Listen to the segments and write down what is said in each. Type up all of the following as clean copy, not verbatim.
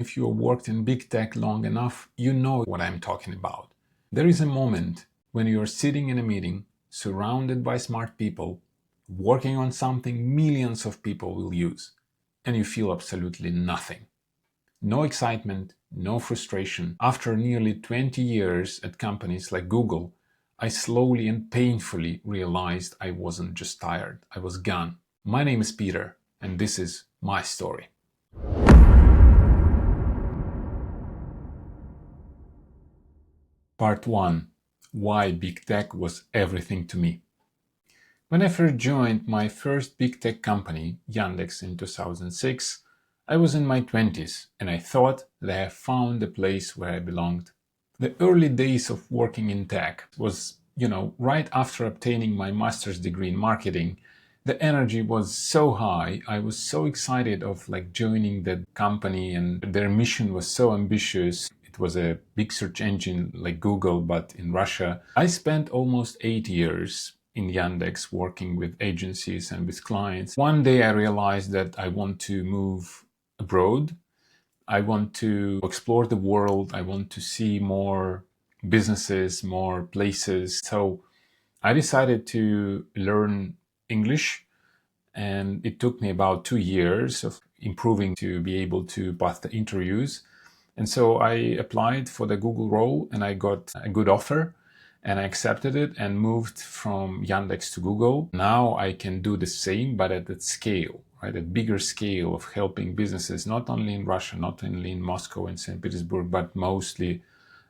If you have worked in big tech long enough, you know what I'm talking about. There is a moment when you are sitting in a meeting, surrounded by smart people, working on something millions of people will use, and you feel absolutely nothing. No excitement, no frustration. After nearly 20 years at companies like Google, I slowly and painfully realized I wasn't just tired, I was gone. My name is Peter, and this is my story. Part 1. Why big tech was everything to me. When I first joined my first big tech company, Yandex, in 2006, I was in my 20s and I thought that I had found the place where I belonged. The early days of working in tech was, right after obtaining my master's degree in marketing. The energy was so high. I was so excited of joining that company, and their mission was so ambitious. It was a big search engine like Google, but in Russia. I spent almost 8 years in Yandex working with agencies and with clients. One day I realized that I want to move abroad. I want to explore the world. I want to see more businesses, more places. So I decided to learn English, and it took me about 2 years of improving to be able to pass the interviews. And so I applied for the Google role and I got a good offer and I accepted it and moved from Yandex to Google. Now I can do the same, but at that scale, right? A bigger scale of helping businesses, not only in Russia, not only in Moscow and St. Petersburg, but mostly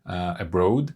abroad.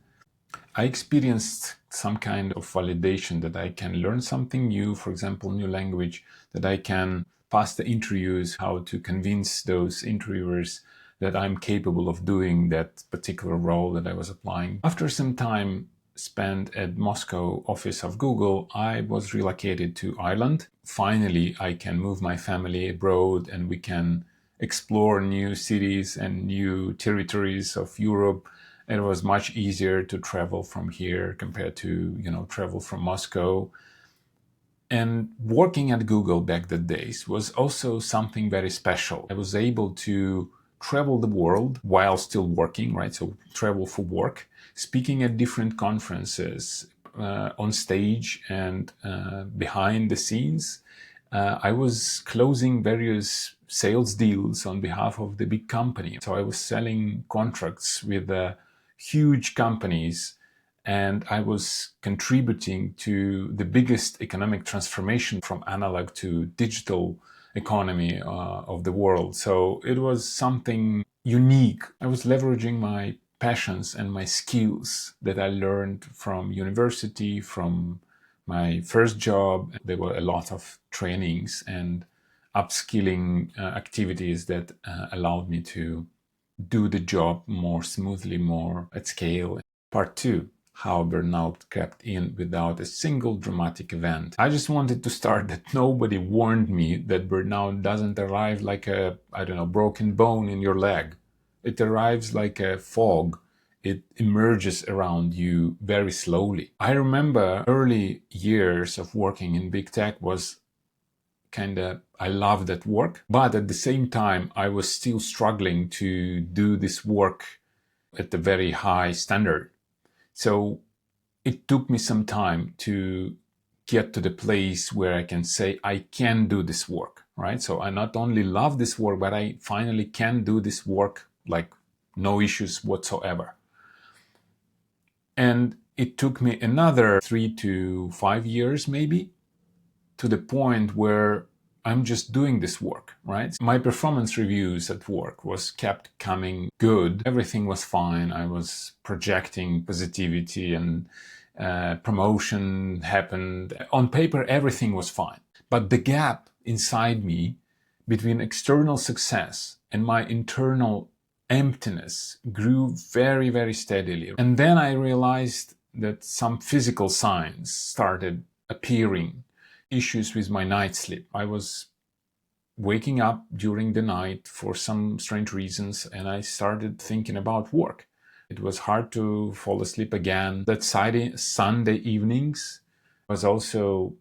I experienced some kind of validation that I can learn something new, for example, new language, that I can pass the interviews, how to convince those interviewers that I'm capable of doing that particular role that I was applying. After some time spent at Moscow office of Google, I was relocated to Ireland. Finally, I can move my family abroad and we can explore new cities and new territories of Europe. It was much easier to travel from here compared to, travel from Moscow. And working at Google back the days was also something very special. I was able to travel the world while still working, right? So travel for work, speaking at different conferences, on stage and behind the scenes. I was closing various sales deals on behalf of the big company. So I was selling contracts with huge companies, and I was contributing to the biggest economic transformation from analog to digital economy of the world. So it was something unique. I was leveraging my passions and my skills that I learned from university, from my first job. There were a lot of trainings and upskilling activities that allowed me to do the job more smoothly, more at scale. Part 2. How burnout crept in without a single dramatic event. I just wanted to start that nobody warned me that burnout doesn't arrive like a, broken bone in your leg. It arrives like a fog. It emerges around you very slowly. I remember early years of working in big tech was I loved that work, but at the same time, I was still struggling to do this work at a very high standard. So it took me some time to get to the place where I can say I can do this work, right? So I not only love this work, but I finally can do this work like no issues whatsoever. And it took me another 3 to 5 years maybe to the point where I'm just doing this work, right? My performance reviews at work was kept coming good. Everything was fine. I was projecting positivity and promotion happened. On paper, everything was fine. But the gap inside me between external success and my internal emptiness grew very, very steadily. And then I realized that some physical signs started appearing. Issues with my night sleep. I was waking up during the night for some strange reasons, and I started thinking about work. It was hard to fall asleep again. That Sunday evenings was also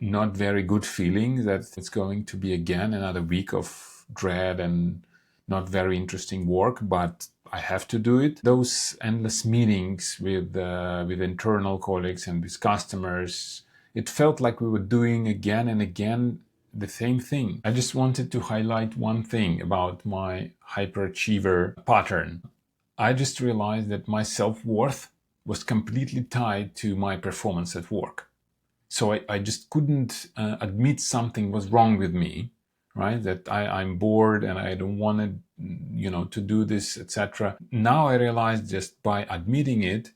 not very good feeling that it's going to be again another week of dread and not very interesting work, but I have to do it. Those endless meetings with internal colleagues and with customers, it felt like we were doing again and again the same thing. I just wanted to highlight one thing about my hyperachiever pattern. I just realized that my self-worth was completely tied to my performance at work. So I just couldn't admit something was wrong with me, right? That I'm bored and I don't want to, to do this, etc. Now I realize just by admitting it,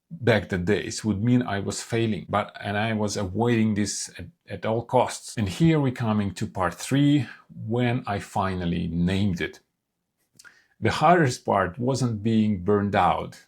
back the days would mean I was failing, and I was avoiding this at all costs. And here we're coming to part 3, when I finally named it. The hardest part wasn't being burned out.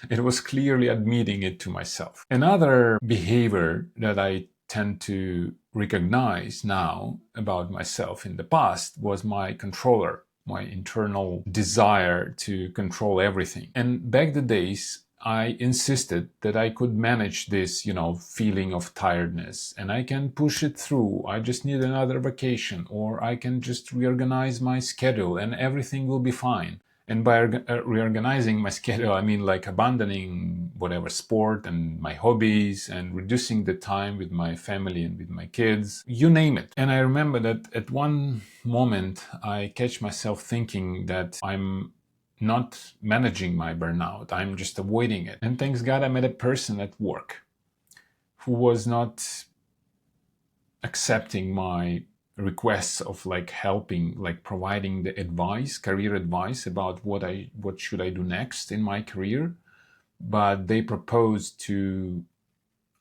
It was clearly admitting it to myself. Another behavior that I tend to recognize now about myself in the past was my controller, my internal desire to control everything. And back the days, I insisted that I could manage this, feeling of tiredness, and I can push it through. I just need another vacation, or I can just reorganize my schedule and everything will be fine. And by reorganizing my schedule, I mean like abandoning whatever sport and my hobbies and reducing the time with my family and with my kids, you name it. And I remember that at one moment, I catch myself thinking that I'm not managing my burnout. I'm just avoiding it. And thanks God I met a person at work who was not accepting my requests of helping, providing the advice, career advice about what should I do next in my career, but they proposed to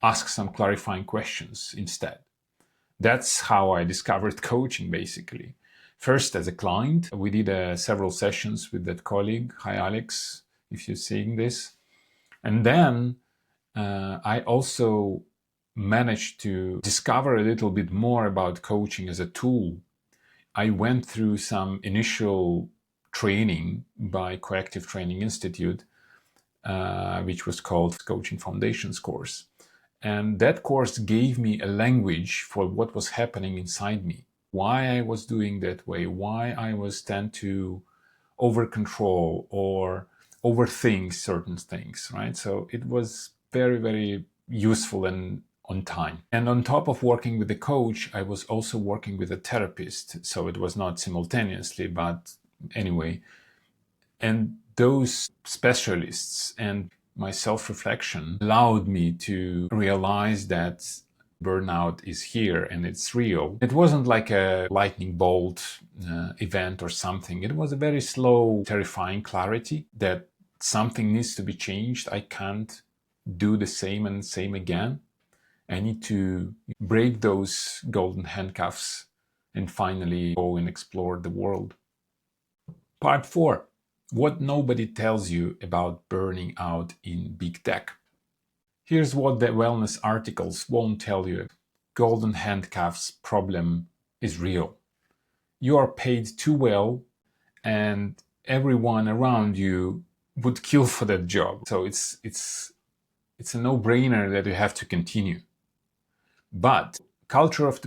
ask some clarifying questions instead. That's how I discovered coaching, basically. First, as a client, we did several sessions with that colleague. Hi, Alex, if you're seeing this. And then I also managed to discover a little bit more about coaching as a tool. I went through some initial training by Coactive Training Institute, which was called Coaching Foundations course. And that course gave me a language for what was happening inside me, why I was doing that way, why I was tend to over-control or overthink certain things, right? So it was very, very useful and on time. And on top of working with a coach, I was also working with a therapist. So it was not simultaneously, but anyway. And those specialists and my self-reflection allowed me to realize that burnout is here and it's real. It wasn't like a lightning bolt event or something. It was a very slow, terrifying clarity that something needs to be changed. I can't do the same and same again. I need to break those golden handcuffs and finally go and explore the world. Part 4. What nobody tells you about burning out in big tech. Here's what the wellness articles won't tell you. Golden handcuffs problem is real. You are paid too well and everyone around you would kill for that job. So it's a no-brainer that you have to continue. But culture of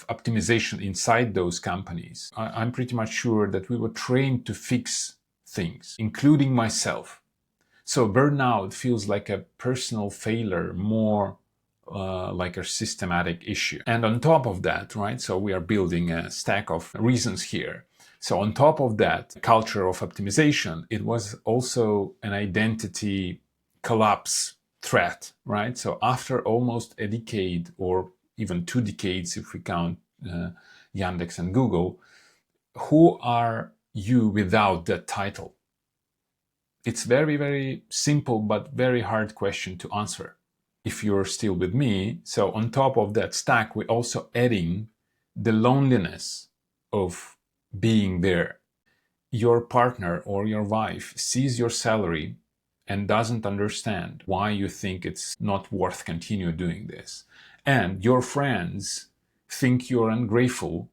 optimization inside those companies, I'm pretty much sure that we were trained to fix things, including myself. So burnout feels like a personal failure, more like a systematic issue. And on top of that, right, so we are building a stack of reasons here. So on top of that culture of optimization, it was also an identity collapse threat, right? So after almost a decade, or even 2 decades if we count Yandex and Google, who are you without that title? It's very, very simple but very hard question to answer. If you're still with me, so on top of that stack, we're also adding the loneliness of being there. Your partner or your wife sees your salary and doesn't understand why you think it's not worth continue doing this. And your friends think you're ungrateful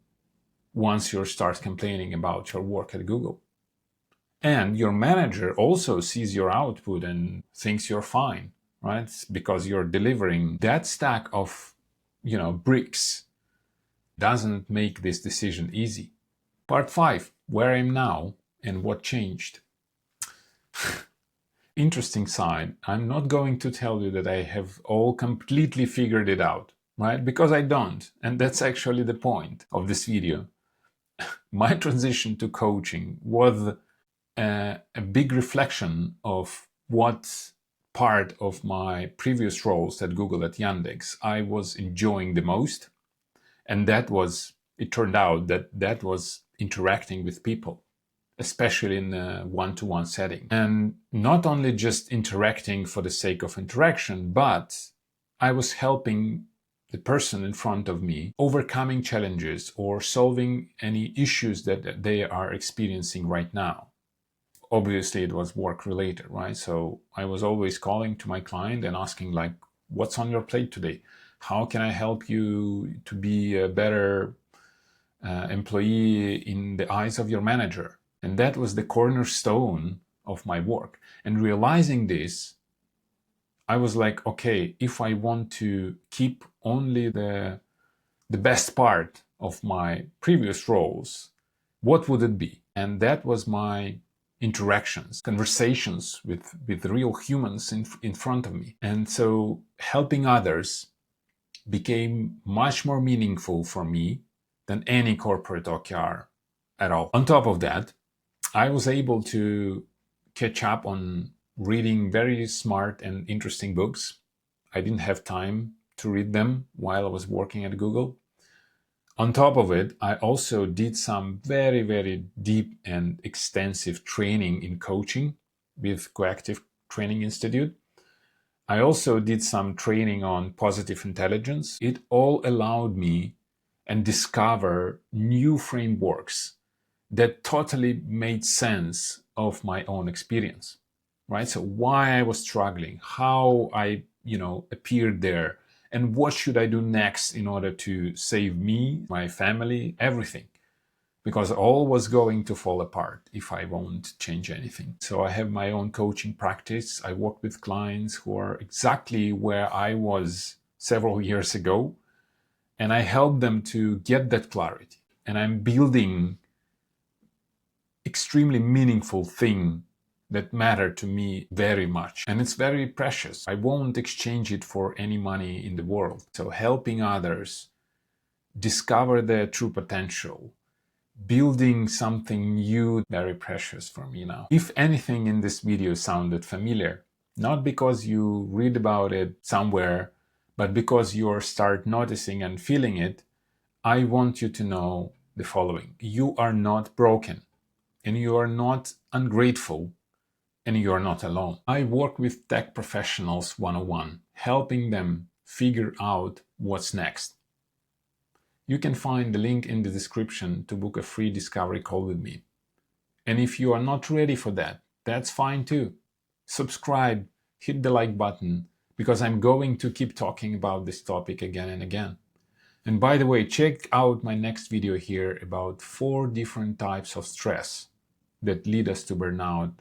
once you start complaining about your work at Google. And your manager also sees your output and thinks you're fine, right? Because you're delivering. That stack of, bricks doesn't make this decision easy. Part 5, where I am now and what changed. Interesting side, I'm not going to tell you that I have all completely figured it out, right? Because I don't, and that's actually the point of this video. My transition to coaching was a big reflection of what part of my previous roles at Google, at Yandex, I was enjoying the most. And that was, it turned out that was interacting with people, especially in a one-to-one setting. And not only just interacting for the sake of interaction, but I was helping the person in front of me overcoming challenges or solving any issues that they are experiencing right now. Obviously, it was work related, right? So I was always calling to my client and asking, like, what's on your plate today? How can I help you to be a better employee in the eyes of your manager? And that was the cornerstone of my work. And realizing this, I was like, okay, if I want to keep only the best part of my previous roles, what would it be? And that was my interactions, conversations with real humans in front of me. And so helping others became much more meaningful for me than any corporate OKR at all. On top of that, I was able to catch up on reading very smart and interesting books. I didn't have time to read them while I was working at Google. On top of it, I also did some very, very deep and extensive training in coaching with Coactive Training Institute. I also did some training on positive intelligence. It all allowed me and discover new frameworks that totally made sense of my own experience, right? So why I was struggling, how I, appeared there, and what should I do next in order to save me, my family, everything. Because all was going to fall apart if I won't change anything. So I have my own coaching practice. I work with clients who are exactly where I was several years ago, and I help them to get that clarity. And I'm building extremely meaningful thing that matter to me very much. And it's very precious. I won't exchange it for any money in the world. So helping others discover their true potential, building something new, very precious for me now. If anything in this video sounded familiar, not because you read about it somewhere, but because you start noticing and feeling it, I want you to know the following. You are not broken, and you are not ungrateful, and you are not alone. I work with tech professionals one-on-one, helping them figure out what's next. You can find the link in the description to book a free discovery call with me. And if you are not ready for that, that's fine too. Subscribe, hit the like button, because I'm going to keep talking about this topic again and again. And by the way, check out my next video here about 4 different types of stress that lead us to burnout,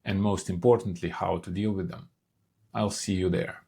and most importantly, how to deal with them. I'll see you there.